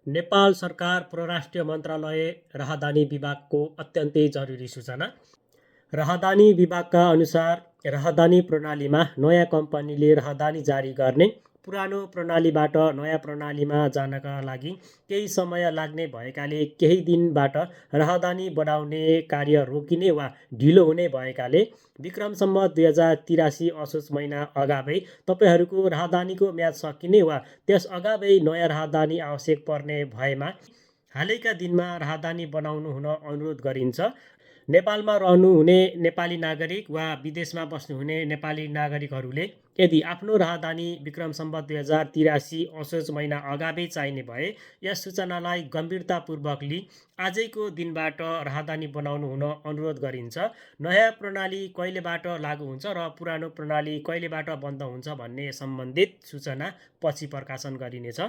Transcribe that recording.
नेपाल सरकार परराष्ट्रिय मन्त्रालय राहदानी विभागको अत्यन्तै जरुरी सूचना। राहदानी विभागका अनुसार राहदानी प्रणालीमा नयाँ कम्पनीले राहदानी जारी गर्ने पुरानो प्रणालीबाट नयाँ प्रणालीमा जानका लागि केही समय लाग्ने भएकाले केही दिनबाट राहदानी बनाउने कार्य रोकिने वा ढिलो हुने भएकाले विक्रम सम्वत 2083 असोज महिना अगावै तपाईँहरूको राहदानीको म्याद सकिने वा त्यस अगावै नयाँ राहदानी आवश्यक पर्ने भएमा हालैका दिनमा राहदानी बनाउनु हुन अनुरोध गरिन्छ। नेपालमा रहनुहुने नेपाली नागरिक वा विदेशमा बस्नुहुने नेपाली नागरिकहरूले यदि आफ्नो राहदानी विक्रम सम्वत 2083 असोज महिना अगावै चाहिने भए यस सूचनालाई गम्भीरतापूर्वक लिई आजैको दिनबाट राहदानी बनाउनु हुन अनुरोध गरिन्छ। नयाँ प्रणाली कहिलेबाट लागू हुन्छ र पुरानो प्रणाली कहिलेबाट बन्द हुन्छ भन्ने सम्बन्धित सूचना पछि प्रकाशन गरिनेछ।